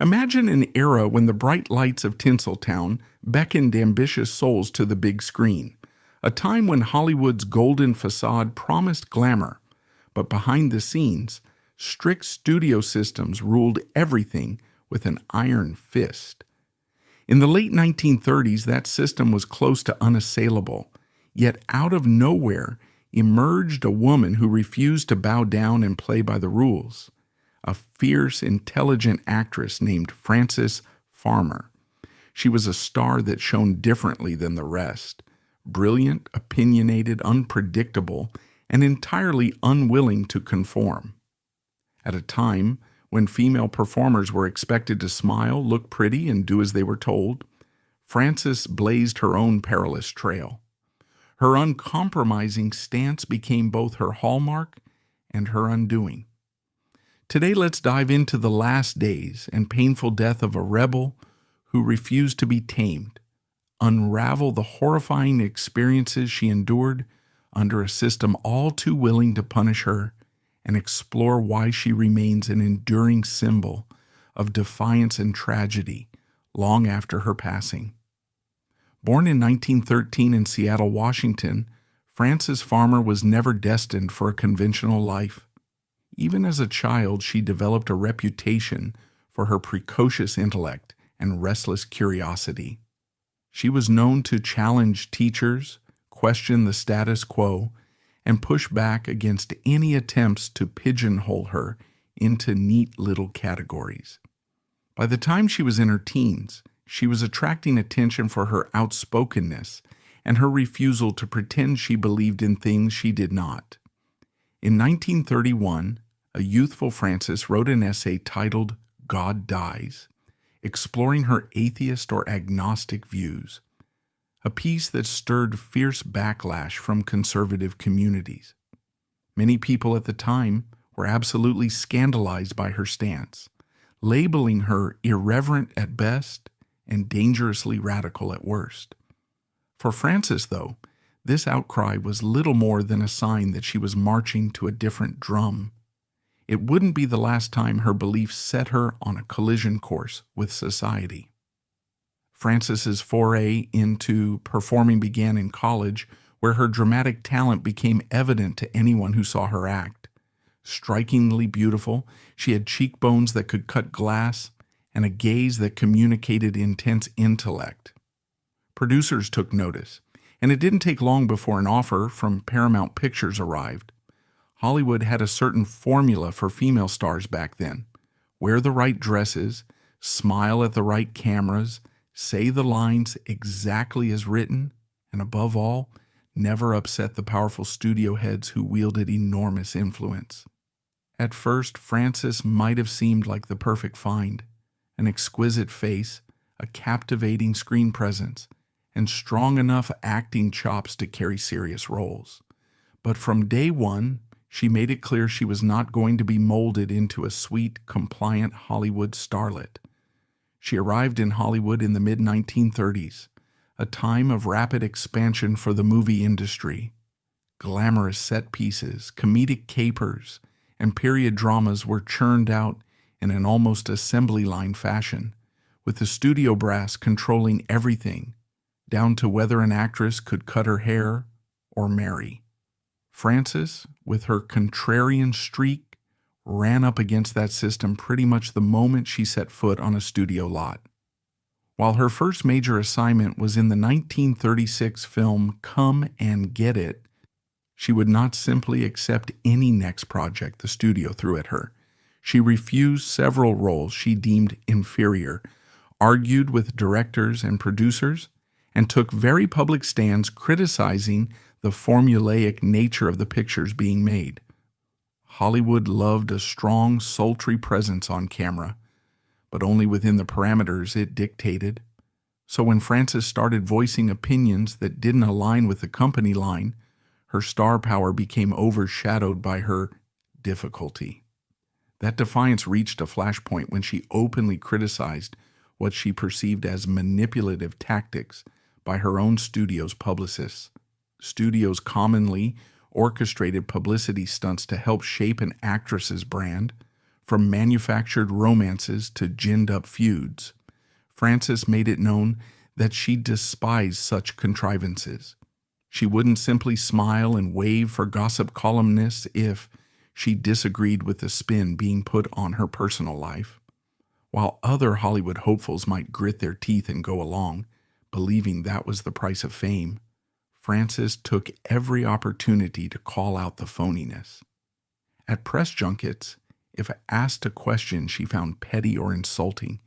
Imagine an era when the bright lights of Tinseltown beckoned ambitious souls to the big screen, a time when Hollywood's golden facade promised glamour, but behind the scenes, strict studio systems ruled everything with an iron fist. In the late 1930s, that system was close to unassailable, yet out of nowhere emerged a woman who refused to bow down and play by the rules. A fierce, intelligent actress named Frances Farmer. She was a star that shone differently than the rest. Brilliant, opinionated, unpredictable, and entirely unwilling to conform. At a time when female performers were expected to smile, look pretty, and do as they were told, Frances blazed her own perilous trail. Her uncompromising stance became both her hallmark and her undoing. Today, let's dive into the last days and painful death of a rebel who refused to be tamed, unravel the horrifying experiences she endured under a system all too willing to punish her, and explore why she remains an enduring symbol of defiance and tragedy long after her passing. Born in 1913 in Seattle, Washington, Frances Farmer was never destined for a conventional life. Even as a child, she developed a reputation for her precocious intellect and restless curiosity. She was known to challenge teachers, question the status quo, and push back against any attempts to pigeonhole her into neat little categories. By the time she was in her teens, she was attracting attention for her outspokenness and her refusal to pretend she believed in things she did not. In 1931, a youthful Frances wrote an essay titled God Dies, exploring her atheist or agnostic views, a piece that stirred fierce backlash from conservative communities. Many people at the time were absolutely scandalized by her stance, labeling her irreverent at best and dangerously radical at worst. For Frances, though, this outcry was little more than a sign that she was marching to a different drum. It wouldn't be the last time her beliefs set her on a collision course with society. Frances's foray into performing began in college, where her dramatic talent became evident to anyone who saw her act. Strikingly beautiful, she had cheekbones that could cut glass and a gaze that communicated intense intellect. Producers took notice, and it didn't take long before an offer from Paramount Pictures arrived. Hollywood had a certain formula for female stars back then. Wear the right dresses, smile at the right cameras, say the lines exactly as written, and above all, never upset the powerful studio heads who wielded enormous influence. At first, Frances might have seemed like the perfect find, an exquisite face, a captivating screen presence, and strong enough acting chops to carry serious roles. But from day one, she made it clear she was not going to be molded into a sweet, compliant Hollywood starlet. She arrived in Hollywood in the mid-1930s, a time of rapid expansion for the movie industry. Glamorous set pieces, comedic capers, and period dramas were churned out in an almost assembly line fashion, with the studio brass controlling everything, down to whether an actress could cut her hair or marry. Frances, with her contrarian streak, ran up against that system pretty much the moment she set foot on a studio lot. While her first major assignment was in the 1936 film Come and Get It, she would not simply accept any next project the studio threw at her. She refused several roles she deemed inferior, argued with directors and producers, and took very public stands criticizing the formulaic nature of the pictures being made. Hollywood loved a strong, sultry presence on camera, but only within the parameters it dictated. So when Frances started voicing opinions that didn't align with the company line, her star power became overshadowed by her difficulty. That defiance reached a flashpoint when she openly criticized what she perceived as manipulative tactics by her own studio's publicists. Studios commonly orchestrated publicity stunts to help shape an actress's brand, from manufactured romances to ginned-up feuds. Frances made it known that she despised such contrivances. She wouldn't simply smile and wave for gossip columnists if she disagreed with the spin being put on her personal life. While other Hollywood hopefuls might grit their teeth and go along, believing that was the price of fame, Frances took every opportunity to call out the phoniness. At press junkets, if asked a question she found petty or insulting,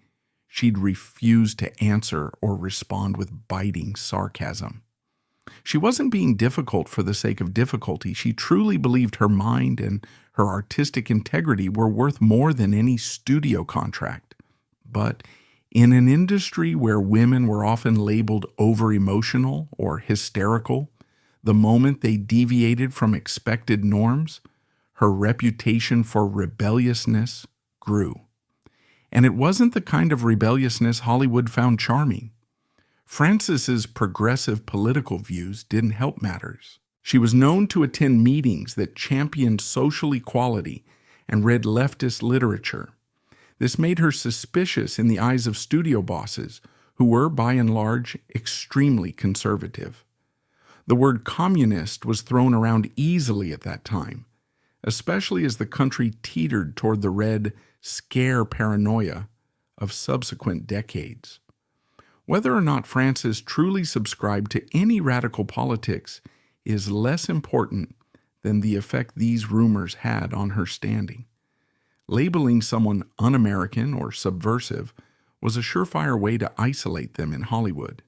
she'd refuse to answer or respond with biting sarcasm. She wasn't being difficult for the sake of difficulty. She truly believed her mind and her artistic integrity were worth more than any studio contract. But in an industry where women were often labeled over-emotional or hysterical, the moment they deviated from expected norms, her reputation for rebelliousness grew. And it wasn't the kind of rebelliousness Hollywood found charming. Frances's progressive political views didn't help matters. She was known to attend meetings that championed social equality and read leftist literature. This made her suspicious in the eyes of studio bosses, who were, by and large, extremely conservative. The word communist was thrown around easily at that time, especially as the country teetered toward the red scare paranoia of subsequent decades. Whether or not Frances truly subscribed to any radical politics is less important than the effect these rumors had on her standing. Labeling someone un-American or subversive was a surefire way to isolate them in Hollywood.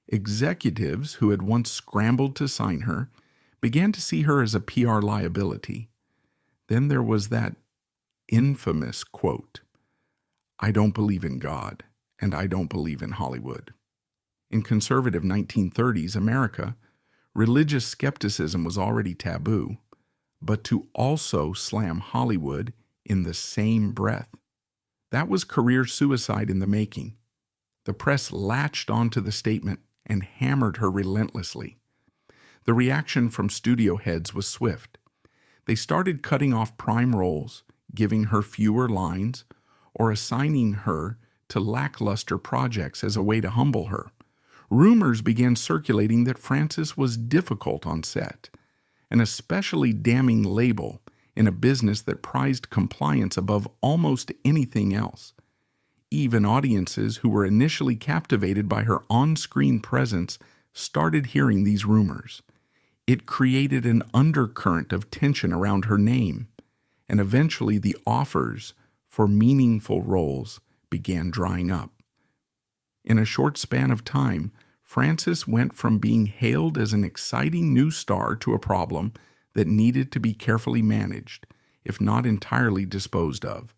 Executives who had once scrambled to sign her began to see her as a PR liability. Then there was that infamous quote, "I don't believe in God, and I don't believe in Hollywood." In conservative 1930s America, religious skepticism was already taboo, but to also slam Hollywood in the same breath, that was career suicide in the making. The press latched onto the statement and hammered her relentlessly. The reaction from studio heads was swift. They started cutting off prime roles, giving her fewer lines, or assigning her to lackluster projects as a way to humble her. Rumors began circulating that Frances was difficult on set, an especially damning label in a business that prized compliance above almost anything else. Even audiences who were initially captivated by her on-screen presence started hearing these rumors. It created an undercurrent of tension around her name, and eventually the offers for meaningful roles began drying up. In a short span of time, Frances went from being hailed as an exciting new star to a problem that needed to be carefully managed, if not entirely disposed of.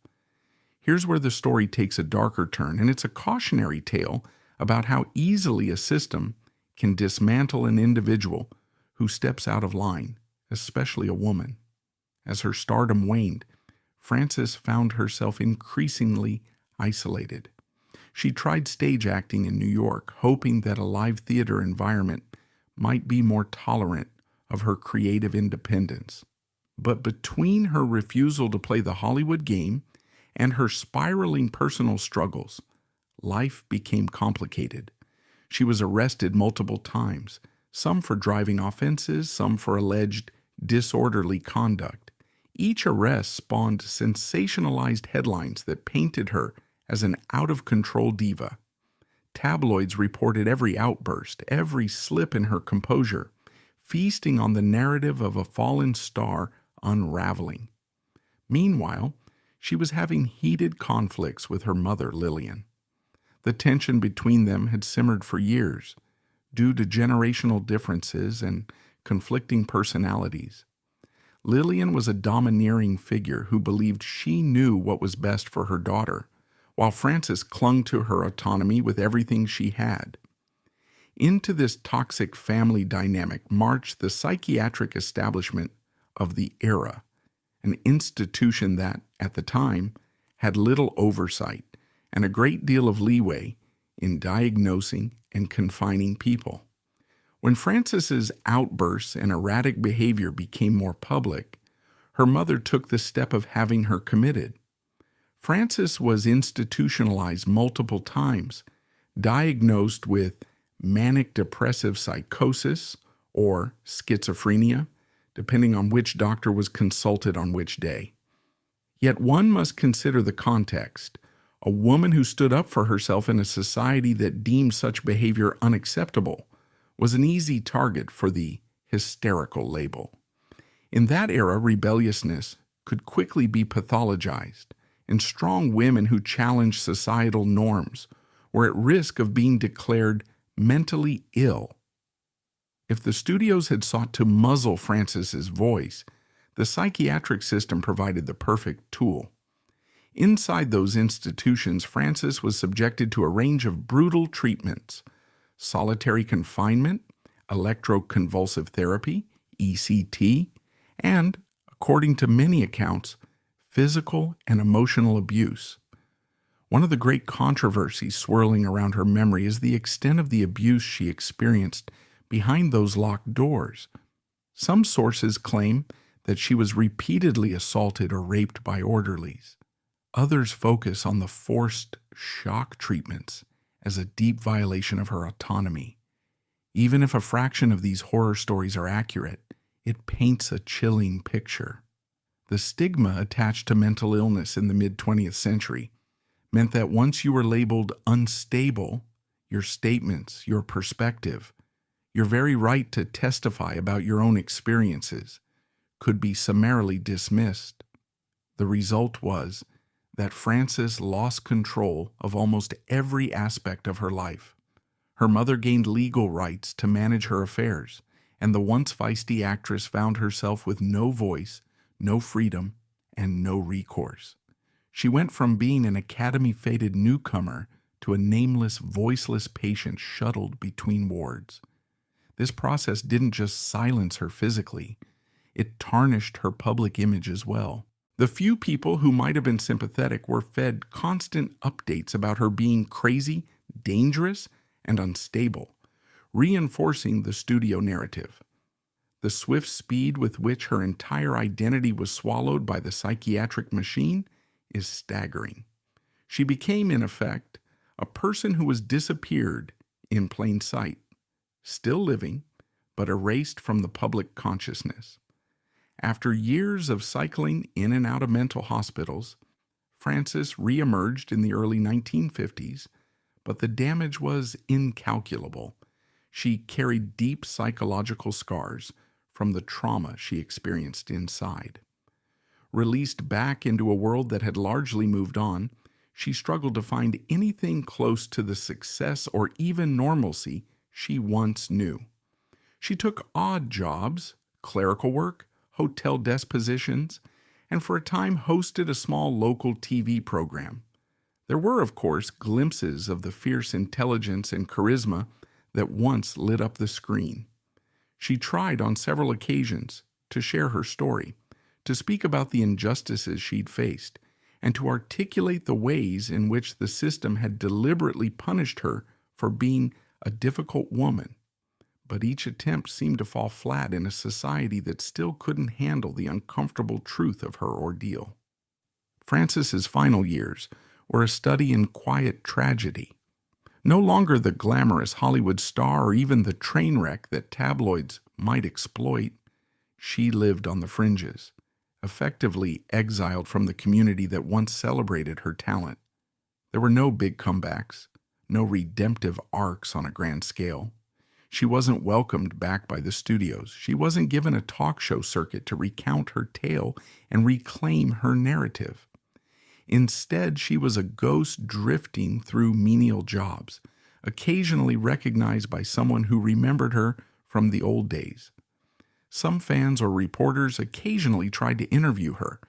Here's where the story takes a darker turn, and it's a cautionary tale about how easily a system can dismantle an individual who steps out of line, especially a woman. As her stardom waned, Frances found herself increasingly isolated. She tried stage acting in New York, hoping that a live theater environment might be more tolerant of her creative independence. But between her refusal to play the Hollywood game and her spiraling personal struggles, life became complicated. She was arrested multiple times, some for driving offenses, some for alleged disorderly conduct. Each arrest spawned sensationalized headlines that painted her as an out-of-control diva. Tabloids reported every outburst, every slip in her composure, feasting on the narrative of a fallen star unraveling. Meanwhile, she was having heated conflicts with her mother, Lillian. The tension between them had simmered for years, due to generational differences and conflicting personalities. Lillian was a domineering figure who believed she knew what was best for her daughter, while Frances clung to her autonomy with everything she had. Into this toxic family dynamic marched the psychiatric establishment of the era, an institution that, at the time, had little oversight and a great deal of leeway in diagnosing and confining people. When Frances's outbursts and erratic behavior became more public, her mother took the step of having her committed. Frances was institutionalized multiple times, diagnosed with manic depressive psychosis or schizophrenia, depending on which doctor was consulted on which day. Yet one must consider the context. A woman who stood up for herself in a society that deemed such behavior unacceptable was an easy target for the hysterical label. In that era, rebelliousness could quickly be pathologized, and strong women who challenged societal norms were at risk of being declared mentally ill. If the studios had sought to muzzle Frances's voice, the psychiatric system provided the perfect tool. Inside those institutions, Frances was subjected to a range of brutal treatments: solitary confinement, electroconvulsive therapy, ECT, and, according to many accounts, physical and emotional abuse. One of the great controversies swirling around her memory is the extent of the abuse she experienced behind those locked doors. Some sources claim that she was repeatedly assaulted or raped by orderlies. Others focus on the forced shock treatments as a deep violation of her autonomy. Even if a fraction of these horror stories are accurate, it paints a chilling picture. The stigma attached to mental illness in the mid-20th century meant that once you were labeled unstable, your statements, your perspective, your very right to testify about your own experiences could be summarily dismissed. The result was that Frances lost control of almost every aspect of her life. Her mother gained legal rights to manage her affairs, and the once feisty actress found herself with no voice, no freedom, and no recourse. She went from being an academy-fated newcomer to a nameless, voiceless patient shuttled between wards. This process didn't just silence her physically, it tarnished her public image as well. The few people who might have been sympathetic were fed constant updates about her being crazy, dangerous, and unstable, reinforcing the studio narrative. The swift speed with which her entire identity was swallowed by the psychiatric machine is staggering. She became, in effect, a person who was disappeared in plain sight, still living, but erased from the public consciousness. After years of cycling in and out of mental hospitals, Frances reemerged in the early 1950s, but the damage was incalculable. She carried deep psychological scars from the trauma she experienced inside. Released back into a world that had largely moved on, she struggled to find anything close to the success or even normalcy she once knew. She took odd jobs, clerical work, hotel desk positions, and for a time hosted a small local TV program. There were, of course, glimpses of the fierce intelligence and charisma that once lit up the screen. She tried on several occasions to share her story, to speak about the injustices she'd faced, and to articulate the ways in which the system had deliberately punished her for being a difficult woman. But each attempt seemed to fall flat in a society that still couldn't handle the uncomfortable truth of her ordeal. Frances's final years were a study in quiet tragedy. No longer the glamorous Hollywood star or even the train wreck that tabloids might exploit, she lived on the fringes, effectively exiled from the community that once celebrated her talent. There were no big comebacks, no redemptive arcs on a grand scale. She wasn't welcomed back by the studios. She wasn't given a talk show circuit to recount her tale and reclaim her narrative. Instead, she was a ghost drifting through menial jobs, occasionally recognized by someone who remembered her from the old days. Some fans or reporters occasionally tried to interview her,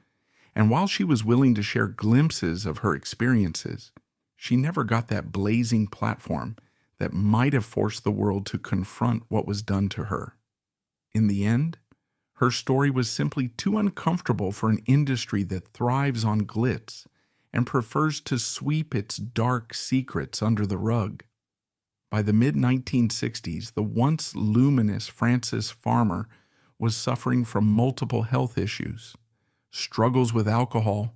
and while she was willing to share glimpses of her experiences, she never got that blazing platform that might have forced the world to confront what was done to her. In the end, her story was simply too uncomfortable for an industry that thrives on glitz and prefers to sweep its dark secrets under the rug. By the mid-1960s, the once luminous Frances Farmer was suffering from multiple health issues, struggles with alcohol,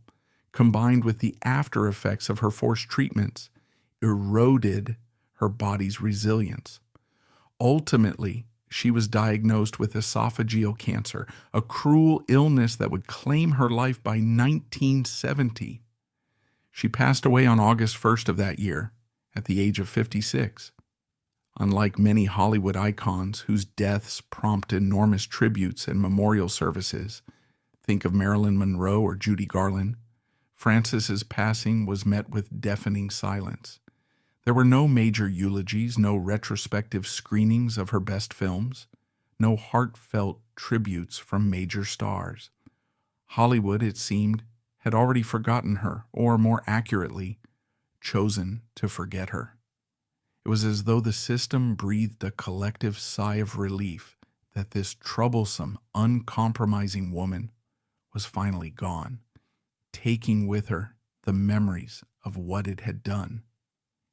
combined with the after effects of her forced treatments, eroded her body's resilience. Ultimately, she was diagnosed with esophageal cancer, a cruel illness that would claim her life by 1970. She passed away on August 1st of that year, at the age of 56. Unlike many Hollywood icons whose deaths prompt enormous tributes and memorial services, think of Marilyn Monroe or Judy Garland, Frances's passing was met with deafening silence. There were no major eulogies, no retrospective screenings of her best films, no heartfelt tributes from major stars. Hollywood, it seemed, had already forgotten her, or more accurately, chosen to forget her. It was as though the system breathed a collective sigh of relief that this troublesome, uncompromising woman was finally gone, taking with her the memories of what it had done.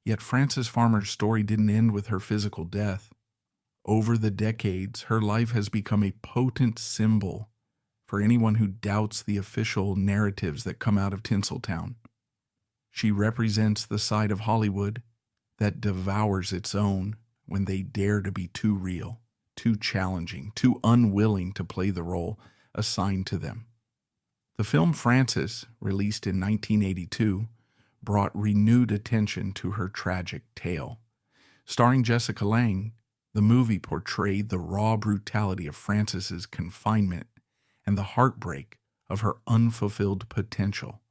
Yet Frances Farmer's story didn't end with her physical death. Over the decades, her life has become a potent symbol for anyone who doubts the official narratives that come out of Tinseltown. She represents the side of Hollywood that devours its own when they dare to be too real, too challenging, too unwilling to play the role assigned to them. The film Frances, released in 1982, brought renewed attention to her tragic tale. Starring Jessica Lange, the movie portrayed the raw brutality of Frances's confinement and the heartbreak of her unfulfilled potential.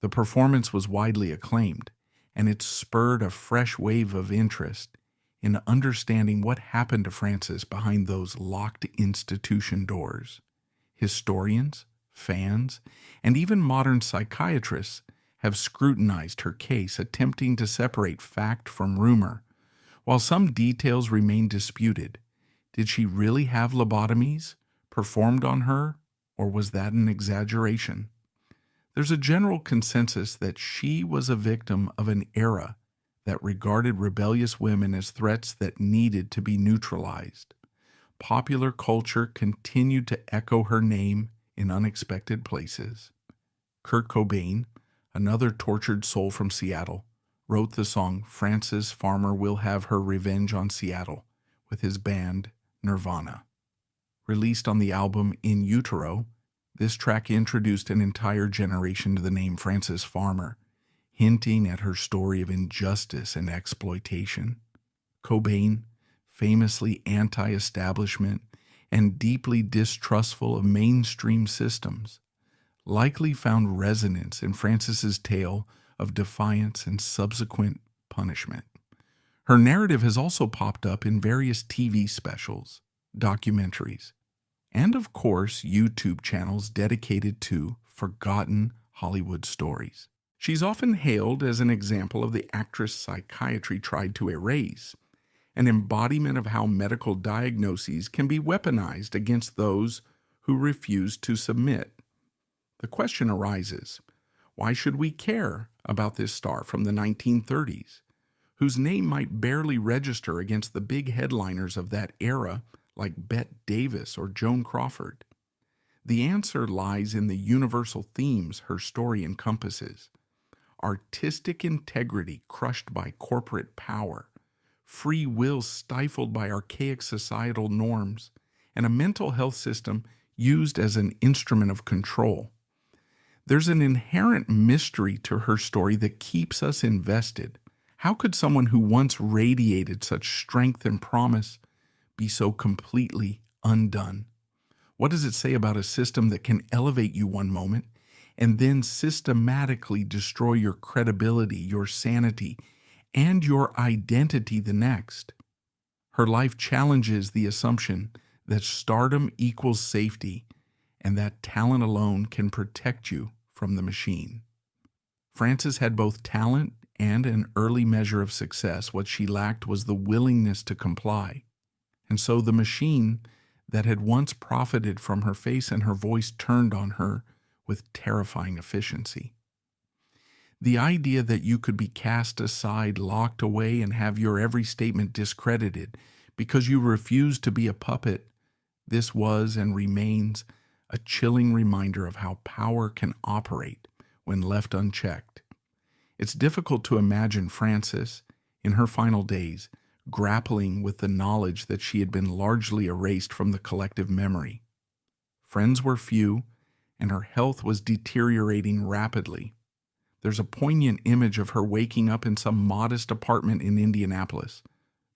The performance was widely acclaimed, and it spurred a fresh wave of interest in understanding what happened to Frances behind those locked institution doors. Historians, fans, and even modern psychiatrists have scrutinized her case, attempting to separate fact from rumor. While some details remain disputed, did she really have lobotomies performed on her, or was that an exaggeration? There's a general consensus that she was a victim of an era that regarded rebellious women as threats that needed to be neutralized. Popular culture continued to echo her name in unexpected places. Kurt Cobain, another tortured soul from Seattle, wrote the song Frances Farmer Will Have Her Revenge on Seattle with his band Nirvana. Released on the album In Utero, this track introduced an entire generation to the name Frances Farmer, hinting at her story of injustice and exploitation. Cobain, famously anti-establishment and deeply distrustful of mainstream systems, likely found resonance in Frances's tale of defiance and subsequent punishment. Her narrative has also popped up in various TV specials, documentaries, and of course YouTube channels dedicated to forgotten Hollywood stories. She's often hailed as an example of the actress psychiatry tried to erase, an embodiment of how medical diagnoses can be weaponized against those who refuse to submit. The question arises, why should we care about this star from the 1930s, whose name might barely register against the big headliners of that era like Bette Davis or Joan Crawford? The answer lies in the universal themes her story encompasses: artistic integrity crushed by corporate power, free will stifled by archaic societal norms, and a mental health system used as an instrument of control. There's an inherent mystery to her story that keeps us invested. How could someone who once radiated such strength and promise be so completely undone? What does it say about a system that can elevate you one moment and then systematically destroy your credibility, your sanity, and your identity the next? Her life challenges the assumption that stardom equals safety and that talent alone can protect you from the machine. Frances had both talent and an early measure of success. What she lacked was the willingness to comply. And so the machine that had once profited from her face and her voice turned on her with terrifying efficiency. The idea that you could be cast aside, locked away, and have your every statement discredited because you refused to be a puppet, this was and remains a chilling reminder of how power can operate when left unchecked. It's difficult to imagine Frances, in her final days, grappling with the knowledge that she had been largely erased from the collective memory. Friends were few, and her health was deteriorating rapidly. There's a poignant image of her waking up in some modest apartment in Indianapolis.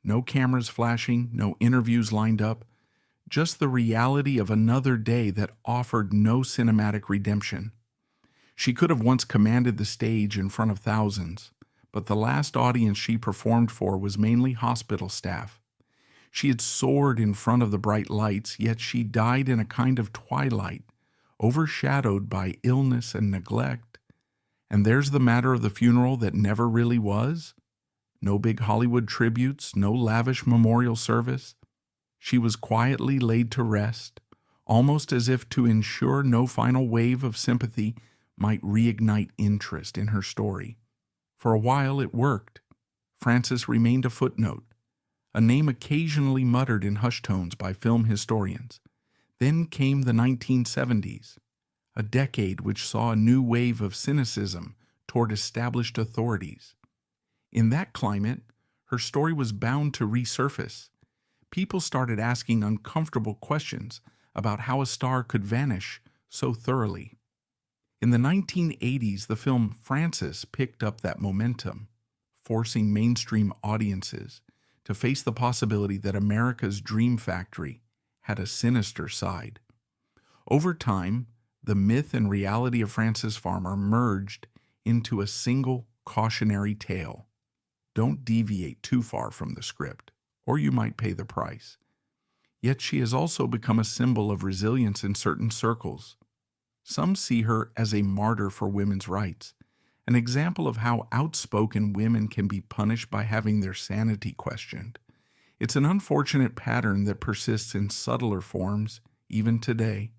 No cameras flashing, no interviews lined up, just the reality of another day that offered no cinematic redemption. She could have once commanded the stage in front of thousands, but the last audience she performed for was mainly hospital staff. She had soared in front of the bright lights, yet she died in a kind of twilight, overshadowed by illness and neglect. And there's the matter of the funeral that never really was. No big Hollywood tributes, no lavish memorial service. She was quietly laid to rest, almost as if to ensure no final wave of sympathy might reignite interest in her story. For a while it worked. Frances remained a footnote, a name occasionally muttered in hushed tones by film historians. Then came the 1970s, a decade which saw a new wave of cynicism toward established authorities. In that climate, her story was bound to resurface. People started asking uncomfortable questions about how a star could vanish so thoroughly. In the 1980s, the film Frances picked up that momentum, forcing mainstream audiences to face the possibility that America's dream factory had a sinister side. Over time, the myth and reality of Frances Farmer merged into a single cautionary tale. Don't deviate too far from the script, or you might pay the price. Yet she has also become a symbol of resilience in certain circles. Some see her as a martyr for women's rights, an example of how outspoken women can be punished by having their sanity questioned. It's an unfortunate pattern that persists in subtler forms, even today.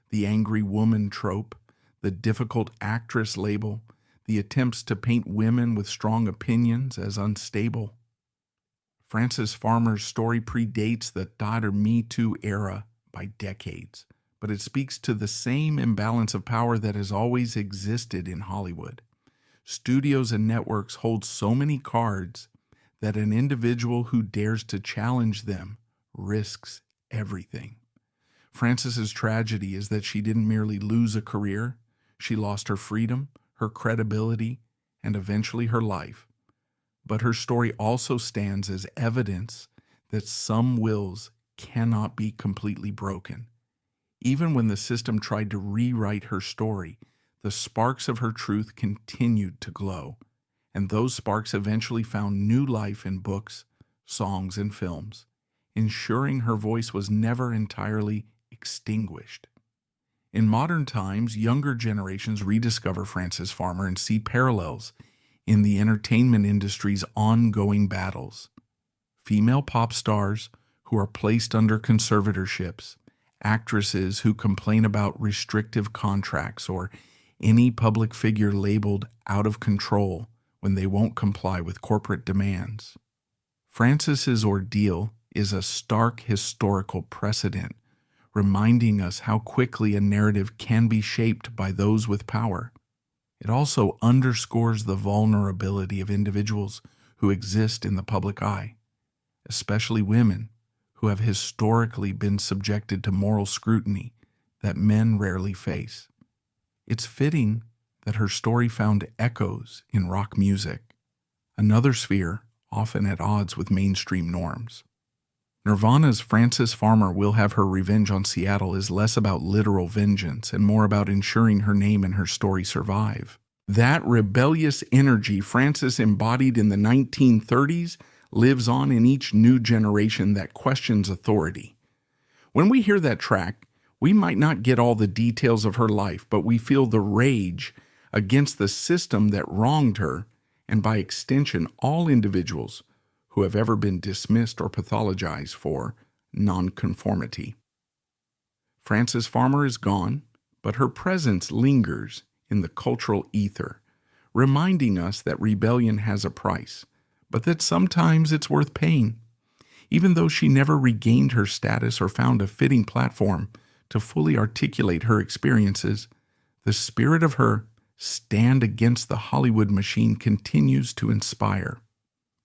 The angry woman trope, the difficult actress label, the attempts to paint women with strong opinions as unstable. Frances Farmer's story predates the Me Too era by decades, but it speaks to the same imbalance of power that has always existed in Hollywood. Studios and networks hold so many cards that an individual who dares to challenge them risks everything. Frances's tragedy is that she didn't merely lose a career, she lost her freedom, her credibility, and eventually her life. But her story also stands as evidence that some wills cannot be completely broken. Even when the system tried to rewrite her story, the sparks of her truth continued to glow, and those sparks eventually found new life in books, songs, and films, ensuring her voice was never entirely extinguished. In modern times, younger generations rediscover Frances Farmer and see parallels in the entertainment industry's ongoing battles. Female pop stars who are placed under conservatorships, actresses who complain about restrictive contracts, or any public figure labeled out of control when they won't comply with corporate demands. Frances's ordeal is a stark historical precedent, reminding us how quickly a narrative can be shaped by those with power. It also underscores the vulnerability of individuals who exist in the public eye, especially women who have historically been subjected to moral scrutiny that men rarely face. It's fitting that her story found echoes in rock music, another sphere often at odds with mainstream norms. Nirvana's Frances Farmer Will Have Her Revenge on Seattle is less about literal vengeance and more about ensuring her name and her story survive. That rebellious energy Frances embodied in the 1930s lives on in each new generation that questions authority. When we hear that track, we might not get all the details of her life, but we feel the rage against the system that wronged her, and by extension, all individuals who have ever been dismissed or pathologized for nonconformity. Frances Farmer is gone, but her presence lingers in the cultural ether, reminding us that rebellion has a price, but that sometimes it's worth paying. Even though she never regained her status or found a fitting platform to fully articulate her experiences, the spirit of her stand against the Hollywood machine continues to inspire.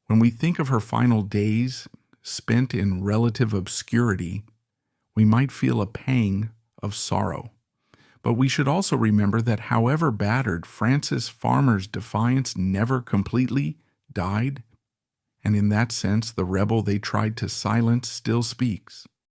When we think of her final days spent in relative obscurity, we might feel a pang of sorrow. But we should also remember that however battered, Frances Farmer's defiance never completely died, and in that sense the rebel they tried to silence still speaks.